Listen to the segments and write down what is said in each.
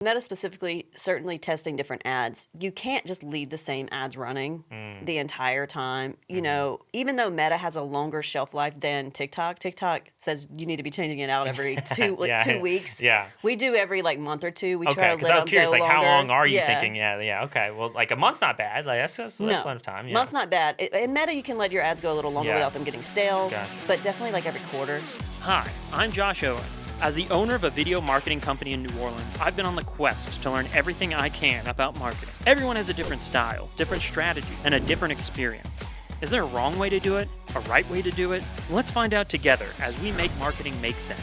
Meta specifically, certainly testing different ads. You can't just leave the same ads running the entire time. You know, even though Meta has a longer shelf life than TikTok, TikTok says you need to be changing it out every 2 weeks. Yeah. We do every month or two. We try Okay, to because let I was them curious, go like, longer. how long are you Yeah. thinking? Yeah, okay. Well, like a month's not bad. Like that's a lot of time. Yeah. Month's not bad. In Meta, you can let your ads go a little longer Yeah. without them getting stale. Gotcha. But definitely like every quarter. Hi, I'm Josh Owen. As the owner of a video marketing company in New Orleans, I've been on the quest to learn everything I can about marketing. Everyone has a different style, different strategy, and a different experience. Is there a wrong way to do it? A right way to do it? Let's find out together as we make marketing make sense.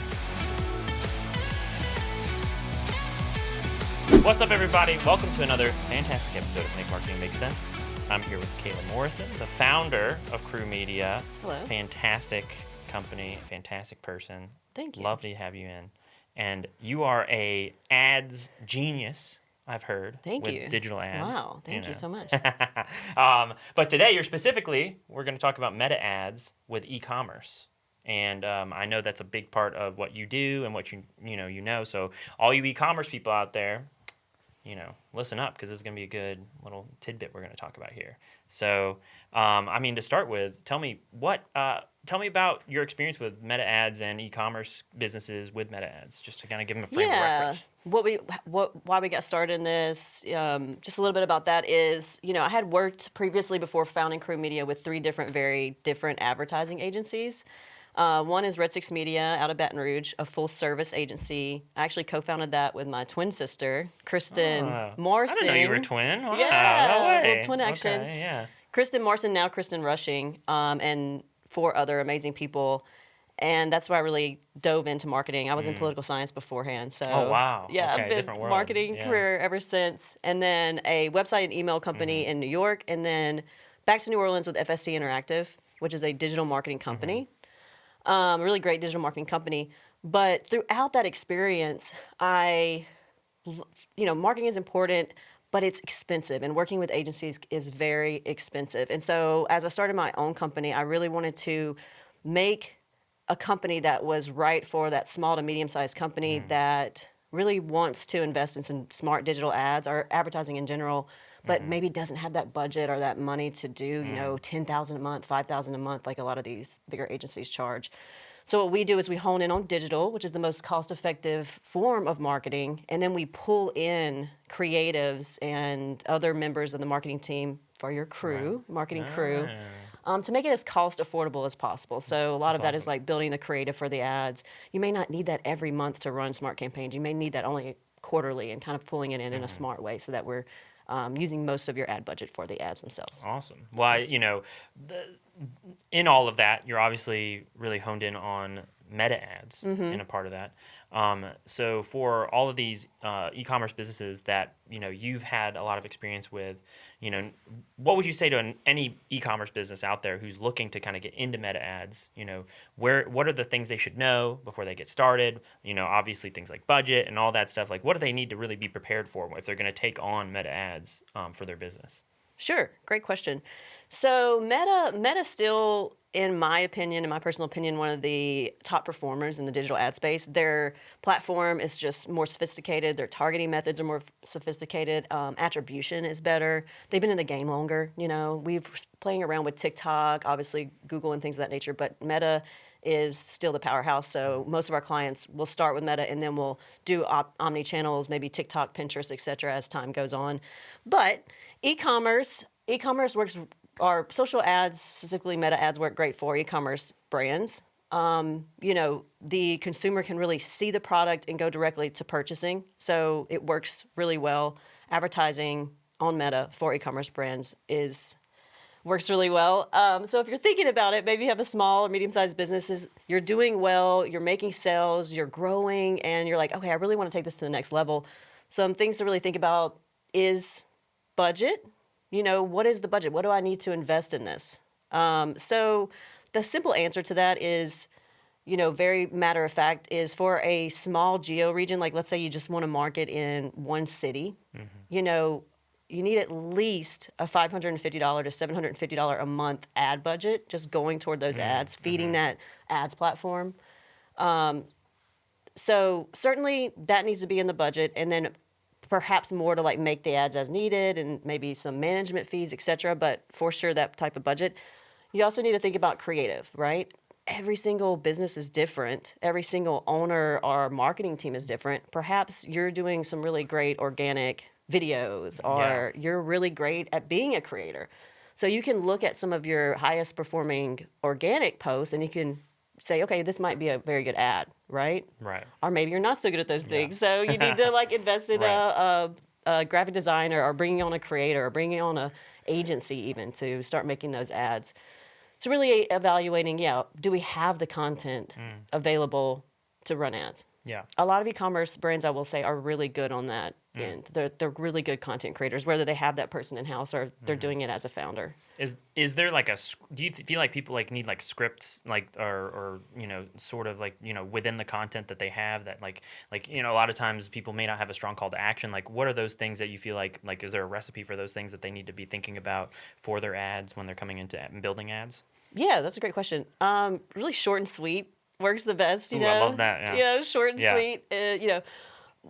What's up, everybody? Welcome to another fantastic episode of Make Marketing Make Sense. I'm here with Kayla Morrison, the founder of Krewe Media. Hello. Fantastic company, fantastic person. Thank you. Love to have you in. And you are a ads genius, I've heard. Thank with you. Digital ads. Wow, thank you so much. But today, we're going to talk about meta ads with e-commerce. And I know that's a big part of what you do and what you know. So all you e-commerce people out there, listen up, because this is going to be a good little tidbit we're going to talk about here. So, to start with, tell me about your experience with meta ads and e-commerce businesses with meta ads, just to kind of give them a frame of reference. Why we got started in this, just a little bit about that is, I had worked previously before founding Krewe Media with three very different advertising agencies. One is Red Six Media out of Baton Rouge, a full-service agency. I actually co-founded that with my twin sister, Kristen Morrison. I didn't know you were a twin. Wow, Yeah, no way. little twin action. Okay, yeah. Kristen Morrison, now Kristen Rushing, and four other amazing people. And that's why I really dove into marketing. I was in political science beforehand. So, oh, wow. Yeah, Okay, I've been different world. marketing career ever since. And then a website and email company in New York. And then back to New Orleans with FSC Interactive, which is a digital marketing company. A really great digital marketing company. But throughout that experience, marketing is important, but it's expensive. And working with agencies is very expensive. And so as I started my own company, I really wanted to make a company that was right for that small to medium-sized company that really wants to invest in some smart digital ads or advertising in general, but maybe doesn't have that budget or that money to do, $10,000 a month, $5,000 a month, like a lot of these bigger agencies charge. So what we do is we hone in on digital, which is the most cost-effective form of marketing, and then we pull in creatives and other members of the marketing team for your crew, marketing crew, to make it as cost-affordable as possible. So a lot of that is like building the creative for the ads. You may not need that every month to run smart campaigns. You may need that only quarterly, and kind of pulling it in a smart way so that we're using most of your ad budget for the ads themselves. Awesome. Well, in all of that, you're obviously really honed in on meta ads in a part of that. So for all of these e-commerce businesses that you've had a lot of experience with, what would you say to any e-commerce business out there who's looking to kind of get into meta ads? What are the things they should know before they get started? Obviously things like budget and all that stuff. Like, what do they need to really be prepared for if they're going to take on meta ads for their business? Sure. Great question. So Meta still, in my personal opinion, one of the top performers in the digital ad space. Their platform is just more sophisticated. Their targeting methods are more sophisticated. Attribution is better. They've been in the game longer. We've playing around with TikTok, obviously Google and things of that nature, but Meta is still the powerhouse. So most of our clients will start with Meta, and then we'll do omni-channels, maybe TikTok, Pinterest, et cetera, as time goes on. But e-commerce works, our social ads, specifically Meta ads, work great for e-commerce brands. The consumer can really see the product and go directly to purchasing. So it works really well. Advertising on Meta for e-commerce brands works really well. So if you're thinking about it, maybe you have a small or medium-sized business, you're doing well, you're making sales, you're growing, and you're like, okay, I really want to take this to the next level. Some things to really think about is budget. What is the budget? What do I need to invest in this? So the simple answer to that is, very matter of fact, is for a small geo region, like let's say you just want to market in one city, you need at least a $550 to $750 a month ad budget just going toward those ads, feeding that ads platform. So certainly that needs to be in the budget. And then perhaps more to like make the ads as needed and maybe some management fees, etc. But for sure, that type of budget. You also need to think about creative, right? Every single business is different. Every single owner or marketing team is different. Perhaps you're doing some really great organic videos, or you're really great at being a creator. So you can look at some of your highest performing organic posts and you can say, okay, this might be a very good ad, right? Right. Or maybe you're not so good at those things. So you need to like invest in a graphic designer, or bringing on a creator, or bringing on a agency even to start making those ads. So really evaluating, do we have the content available to run ads? Yeah. A lot of e-commerce brands, I will say, are really good on that end. They're really good content creators, whether they have that person in-house or they're doing it as a founder. Is there like do you feel like people like need like scripts, like, or sort of like, within the content that they have, that like, a lot of times people may not have a strong call to action. Like, what are those things that you feel like, is there a recipe for those things that they need to be thinking about for their ads when they're coming into building ads? Yeah, that's a great question. Really short and sweet works the best, you know. I love that. Yeah, short and sweet.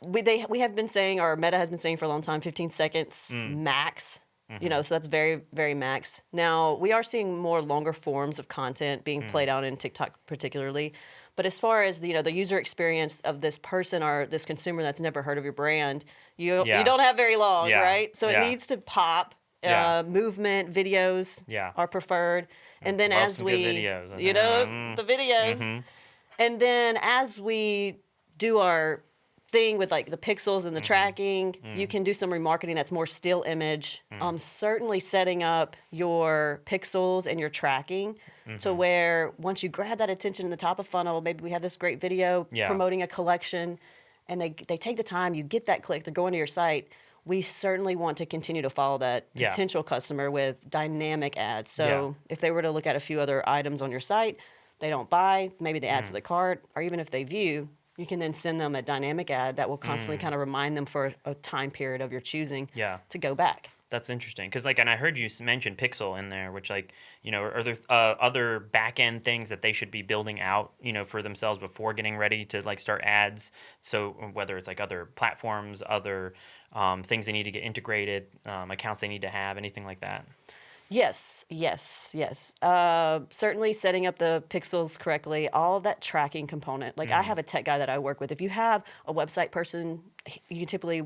We have been saying, or Meta has been saying for a long time, 15 seconds max. So that's very, very max. Now, we are seeing more longer forms of content being played out in TikTok particularly. But as far as the user experience of this person or this consumer that's never heard of your brand, you don't have very long, right? So it needs to pop. Movement videos are preferred. And then Love as some we, good videos. the videos. And then as we do our thing with like the pixels and the tracking, you can do some remarketing that's more still image. Certainly setting up your pixels and your tracking to where once you grab that attention in the top of funnel, maybe we have this great video promoting a collection, and they take the time, you get that click, they're going to your site. We certainly want to continue to follow that potential customer with dynamic ads. So if they were to look at a few other items on your site, they don't buy, maybe they add to the cart, or even if they view, you can then send them a dynamic ad that will constantly kind of remind them for a time period of your choosing to go back. That's interesting, because and I heard you mention Pixel in there, which are there other back end things that they should be building out, for themselves before getting ready to like start ads? So whether it's like other platforms, other things they need to get integrated, accounts they need to have, anything like that. Yes. Certainly setting up the pixels correctly, all of that tracking component. Like I have a tech guy that I work with. If you have a website person, you typically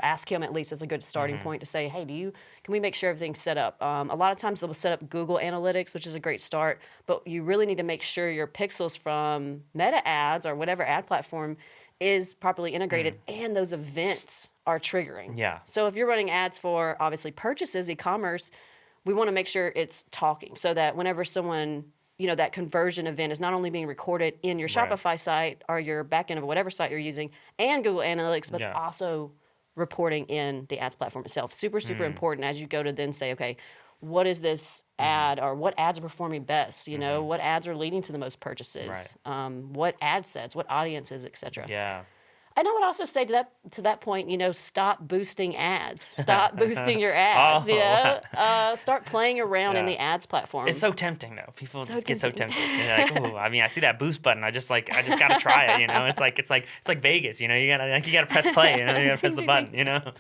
ask him at least as a good starting point to say, hey, can we make sure everything's set up? A lot of times they'll set up Google Analytics, which is a great start, but you really need to make sure your pixels from Meta ads or whatever ad platform is properly integrated and those events are triggering. Yeah. So if you're running ads for obviously purchases, e-commerce, we want to make sure it's talking so that whenever someone, that conversion event is not only being recorded in your Shopify site or your backend of whatever site you're using and Google Analytics, but also reporting in the ads platform itself. Super, super important as you go to then say, okay, what is this ad, or what ads are performing best? What ads are leading to the most purchases? What ad sets, what audiences, etc. Yeah. And I would also say to that point, stop boosting ads. Stop boosting your ads. Start playing around in the ads platform. It's so tempting though. People get so tempted. They're like, oh, I see that boost button. I just gotta try it. It's like Vegas. You gotta press play. You gotta press the button.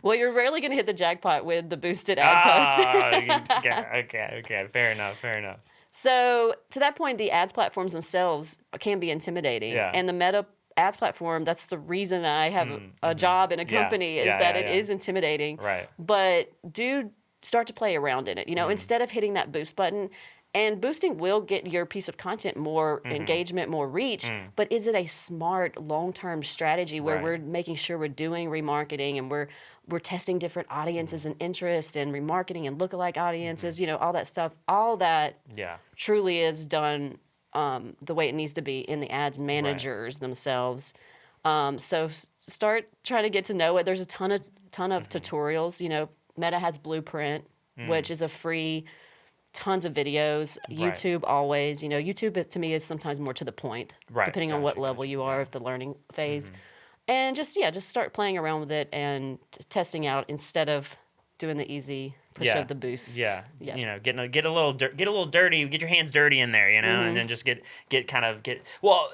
Well, you're rarely gonna hit the jackpot with the boosted ad posts. Okay. Fair enough. So to that point, the ads platforms themselves can be intimidating, and the Meta ads platform, that's the reason I have a job in a company, is that it is intimidating. Right. But do start to play around in it. Instead of hitting that boost button, and boosting will get your piece of content more engagement, more reach, but is it a smart long-term strategy where we're making sure we're doing remarketing and we're testing different audiences and interests and remarketing and lookalike audiences, all that stuff, all that truly is done the way it needs to be in the ads managers themselves. So start trying to get to know it. There's a ton of tutorials. Meta has Blueprint, which is a free, tons of videos. YouTube always. YouTube to me is sometimes more to the point, depending on what level you are of the learning phase. And just start playing around with it and testing out instead of doing the easy push of the boost. Yeah. Get a little dirty, get your hands dirty in there, and then just get well,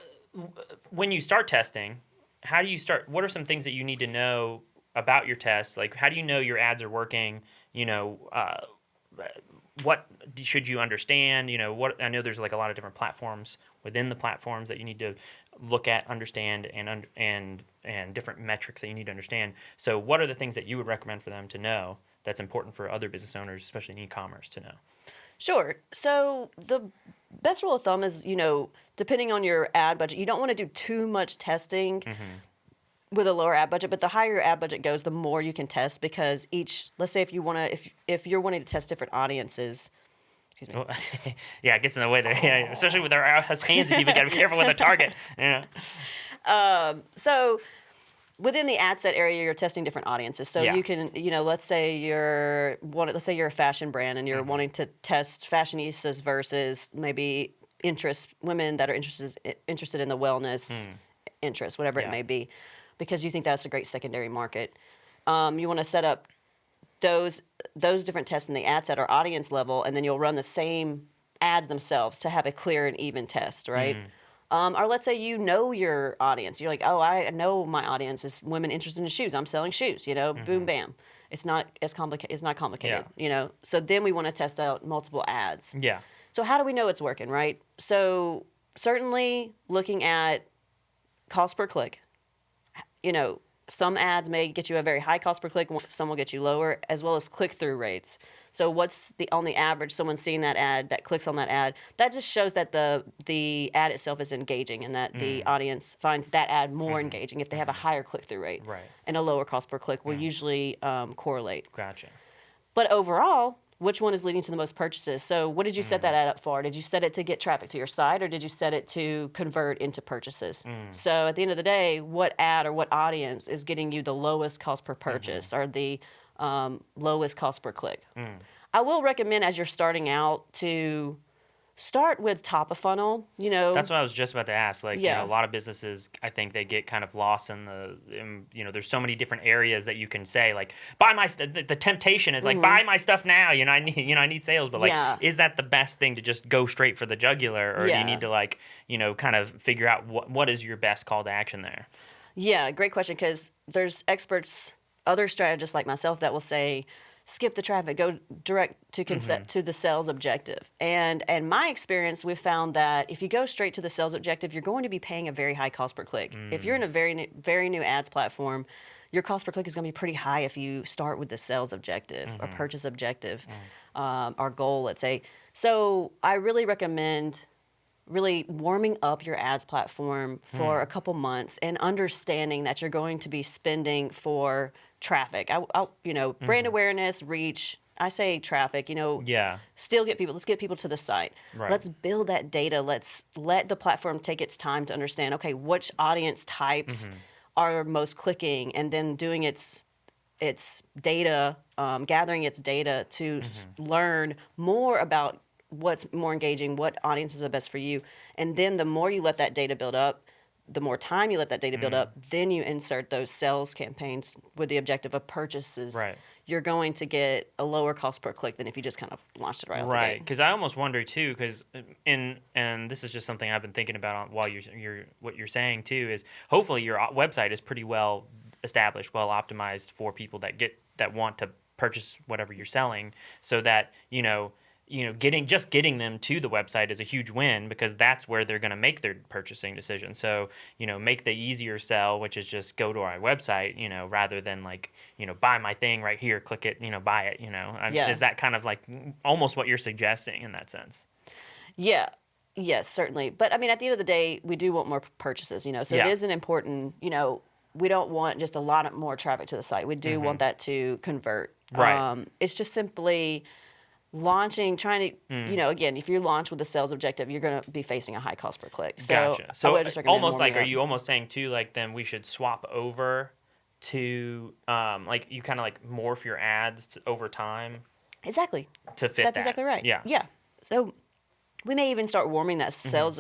when you start testing, how do you start? What are some things that you need to know about your tests? Like, how do you know your ads are working? What should you understand? What I know there's like a lot of different platforms within the platforms that you need to look at, understand, and different metrics that you need to understand. So, what are the things that you would recommend for them to know that's important for other business owners, especially in e-commerce, to know? Sure. So the best rule of thumb is, depending on your ad budget, you don't want to do too much testing with a lower ad budget, but the higher your ad budget goes, the more you can test, because let's say if you're wanting to test different audiences, excuse me. Well, yeah, it gets in the way there. Yeah, especially with our hands, you got to be careful with a target. Yeah. So within the ad set area, you're testing different audiences. So you can, let's say you're a fashion brand and you're wanting to test fashionistas versus maybe women that are interested in the wellness interest, whatever it may be, because you think that's a great secondary market. You want to set up those different tests in the ad set or audience level, and then you'll run the same ads themselves to have a clear and even test, right? Or let's say your audience. You're like, oh, I know my audience is women interested in shoes. I'm selling shoes, boom, bam. It's not as complicated. It's not complicated, So then we want to test out multiple ads. Yeah. So how do we know it's working, right? So certainly looking at cost per click. Some ads may get you a very high cost per click, some will get you lower, as well as click-through rates. So what's on the average, someone seeing that ad, that clicks on that ad, that just shows that the ad itself is engaging and that the audience finds that ad more engaging if they have a higher click-through rate. Right. And a lower cost per click will usually correlate. Gotcha. But overall, which one is leading to the most purchases? So what did you set that ad up for? Did you set it to get traffic to your site, or did you set it to convert into purchases? So at the end of the day, what ad or what audience is getting you the lowest cost per purchase or the lowest cost per click? I will recommend, as you're starting out, to start with top of funnel. That's what I was just about to ask. Like, a lot of businesses, I think they get kind of lost in there's so many different areas that you can say, like, buy my stuff. The temptation is like, buy my stuff now. I need sales. But like, is that the best thing to just go straight for the jugular, or do you need to like, kind of figure out what is your best call to action there? Yeah, great question, because there's experts, other strategists like myself, that will say, skip the traffic, go direct to to the sales objective. And my experience, we've found that if you go straight to the sales objective, you're going to be paying a very high cost per click. If you're in a very new ads platform, your cost per click is going to be pretty high if you start with the sales objective or purchase objective, our goal, let's say. So I really recommend really warming up your ads platform for a couple months and understanding that you're going to be spending for traffic. Brand awareness, reach. I say traffic, still let's get people to the site. Right. Let's build that data. Let's let the platform take its time to understand, okay, which audience types are most clicking, and then doing its data, gathering its data to learn more about what's more engaging, what audiences are best for you. And then the more you let that data build up, the more time you let that data build up, then you insert those sales campaigns with the objective of purchases. Right. You're going to get a lower cost per click than if you just kind of launched it right off the gate. Right, because I almost wonder too, and this is just something I've been thinking about while what you're saying too, is hopefully your website is pretty well established, well optimized for people that want to purchase whatever you're selling, so that getting them to the website is a huge win, because that's where they're going to make their purchasing decision. So, make the easier sell, which is just go to our website, rather than like, buy my thing right here, click it, buy it, Is that kind of like almost what you're suggesting in that sense? Yeah. Yes, certainly. But I mean, at the end of the day, we do want more purchases, so it is an important, we don't want just a lot more traffic to the site. We do want that to convert. Right. It's just simply trying to, again, if you launch with a sales objective, you're going to be facing a high cost per click. So gotcha. So I would just recommend almost like, warming are up. you almost saying too, like, then we should swap over to, like, you kind of like morph your ads over time? Exactly. To fit That's exactly right. Yeah. Yeah. So we may even start warming that sales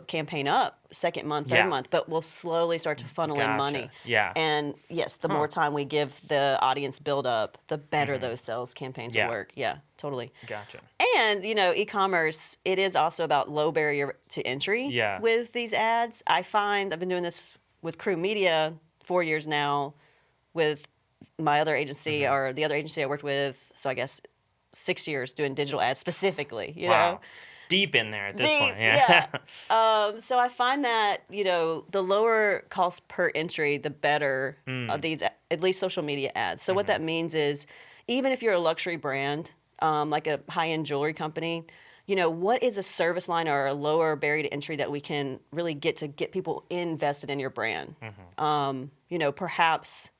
campaign up second month, third month, but we'll slowly start to funnel in money. Yeah. And yes, the more time we give the audience build up, the better those sales campaigns will work. Yeah, totally. Gotcha. And, e-commerce, it is also about low barrier to entry with these ads. I find I've been doing this with Krewe Media 4 years now with my other agency or the other agency I worked with, so I guess 6 years doing digital ads specifically, you know. Deep in there at this Deep, point. Yeah. So I find that, you know, the lower cost per entry, the better of these, at least social media ads. So what that means is, even if you're a luxury brand, like a high-end jewelry company, you know, what is a service line or a lower barrier to entry that we can really get people invested in your brand? You know, perhaps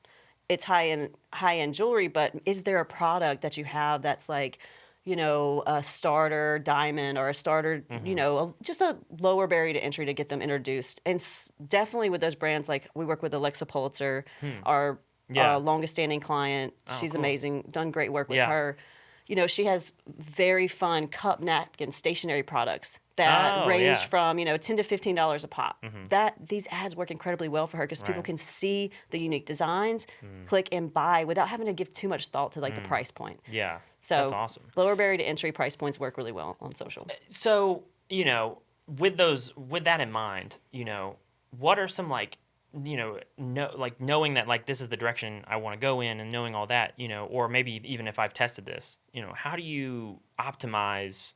it's high-end jewelry, but is there a product that you have that's like, you know, a starter diamond or a starter, you know, just a lower barrier to entry to get them introduced? And definitely with those brands, like we work with Alexa Pulitzer, our longest standing client. She's amazing, done great work with her. You know, she has very fun cup, napkin, stationery products that range from, you know, $10 to $15 a pop. These ads work incredibly well for her because people can see the unique designs, click and buy without having to give too much thought to like the price point. Yeah. So that's awesome. Lower barrier to entry price points work really well on social. So, you know, with that in mind, you know, what are some like, you know, knowing that like this is the direction I want to go in and knowing all that, you know, or maybe even if I've tested this, you know, how do you optimize,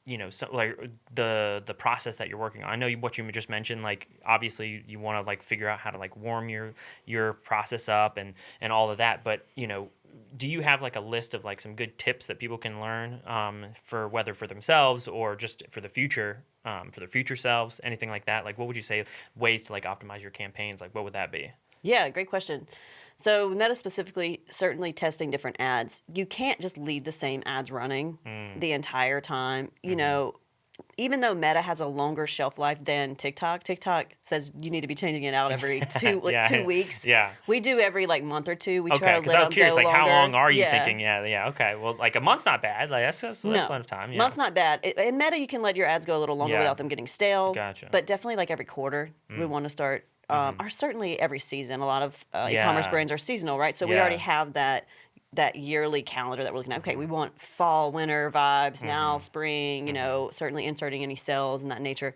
you know, so like the process that you're working on? I know what you just mentioned, like obviously you want to like figure out how to like warm your process up and all of that, but you know, do you have like a list of like some good tips that people can learn for whether for themselves or just for the future, for their future selves, anything like that? Like what would you say ways to like optimize your campaigns? Like what would that be? Yeah, great question. So Meta specifically, certainly testing different ads. You can't just leave the same ads running the entire time. You know, even though Meta has a longer shelf life than TikTok says you need to be changing it out every 2 weeks. Yeah. We do every like month or two. We try to Okay, let because I was curious, them like go how longer. long are you thinking? Yeah. Okay, well, like a month's not bad. Like that's a lot of time. Yeah. Month's not bad. In Meta, you can let your ads go a little longer without them getting stale. Gotcha. But definitely like every quarter, we want to start, or certainly every season. A lot of e-commerce brands are seasonal, right? So we already have that yearly calendar that we're looking at. Okay, we want fall, winter vibes, now spring, you know, certainly inserting any sales and that nature.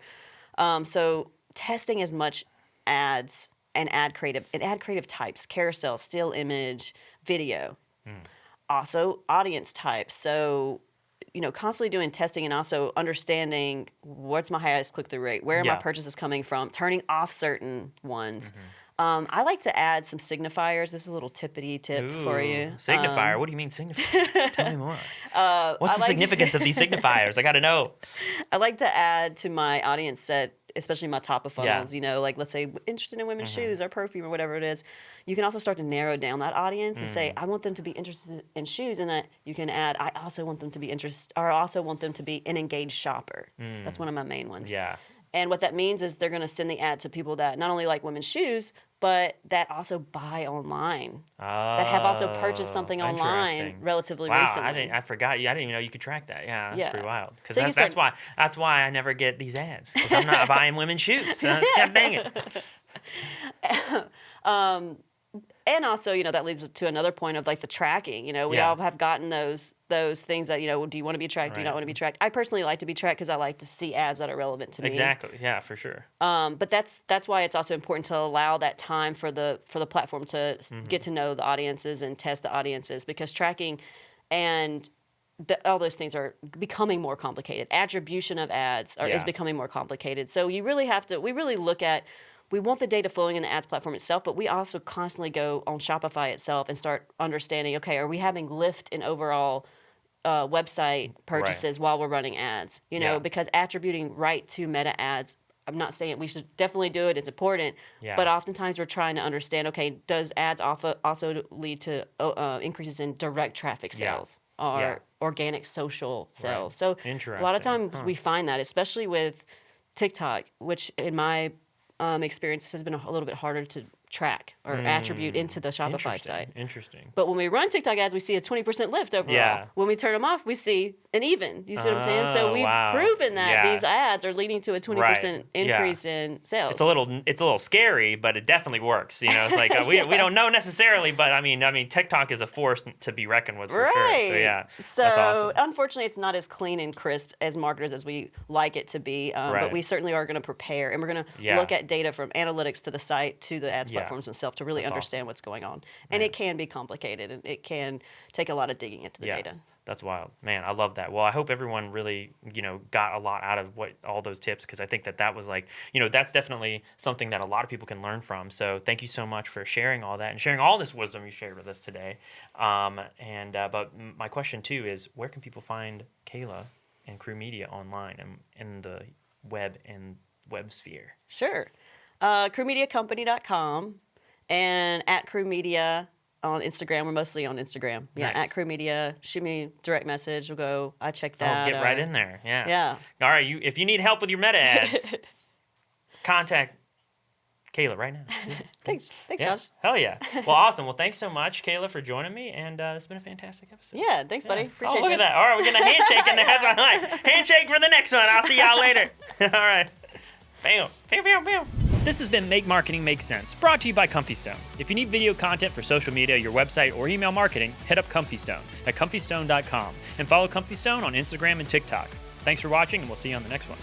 So testing as much ads and ad creative types, carousel, still image, video. Also audience types. So, you know, constantly doing testing and also understanding what's my highest click-through rate, where are my purchases coming from, turning off certain ones. I like to add some signifiers. This is a little tippity tip for you. Signifier? What do you mean signifier? Tell me more. What's the significance of these signifiers? I got to know. I like to add to my audience set, especially my top of funnels, you know, like let's say interested in women's shoes or perfume or whatever it is. You can also start to narrow down that audience and say, I want them to be interested in shoes. And that you can add, I also want them to be an engaged shopper. That's one of my main ones. Yeah. And what that means is they're going to send the ad to people that not only like women's shoes, but that also buy online, that have also purchased something online relatively recently. I forgot. I didn't even know you could track that. Yeah, that's pretty wild. Because So that's why I never get these ads. Because I'm not buying women's shoes. So, God dang it. And also, you know, that leads to another point of like the tracking. You know, we all have gotten those things that, you know, do you want to be tracked? Do you not want to be tracked? I personally like to be tracked because I like to see ads that are relevant to me. Exactly. Yeah, for sure. But that's why it's also important to allow that time for the platform to get to know the audiences and test the audiences, because tracking and all those things are becoming more complicated. Attribution of ads is becoming more complicated. So we really look at, we want the data flowing in the ads platform itself, but we also constantly go on Shopify itself and start understanding, okay, are we having lift in overall website purchases while we're running ads? You know, because attributing right to meta ads, I'm not saying we should definitely do it, it's important, but oftentimes we're trying to understand, okay, does ads also lead to increases in direct traffic sales or organic social sales? So a lot of times we find that, especially with TikTok, which in my experience has been a little bit harder to track or attribute into the Shopify site. Interesting. But when we run TikTok ads, we see a 20% lift overall. Yeah. When we turn them off, we see an even. You see what I'm saying? So we've proven that these ads are leading to a 20% increase in sales. It's a little scary, but it definitely works. You know, it's like we don't know necessarily, but I mean, TikTok is a force to be reckoned with for sure. So that's awesome. Unfortunately, it's not as clean and crisp as marketers as we like it to be. But we certainly are going to prepare, and we're going to look at data from analytics to the site to the ads platform platforms themselves to really That's understand what's going on. And Man. it can be complicated, and it can take a lot of digging into the Yeah. data. That's wild. Man, I love that. Well, I hope everyone really, got a lot out of all those tips, because I think that was like, that's definitely something that a lot of people can learn from. So thank you so much for sharing all that and sharing all this wisdom you shared with us today. But my question too is, where can people find Kayla and Krewe Media online and in the web sphere? Sure. KreweMediaCompany.com and at Krewe Media on Instagram. We're mostly on Instagram. Yeah, Nice. at Krewe Media. Shoot me a direct message. We'll go. I check that. Get right in there. Yeah. Yeah. All right. If you need help with your meta ads, contact Kayla right now. Thanks, Yeah. Josh. Hell yeah. Well, awesome. Well, thanks so much, Kayla, for joining me, and it's been a fantastic episode. Yeah, thanks, buddy. Yeah. Appreciate look you. at that. All right, we're getting a handshake in there. That's what I like. Handshake for the next one. I'll see y'all later. All right. Bam. Bam, bam, bam. This has been Make Marketing Make Sense, brought to you by Comfystone. If you need video content for social media, your website, or email marketing, hit up Comfystone at comfystone.com and follow Comfystone on Instagram and TikTok. Thanks for watching, and we'll see you on the next one.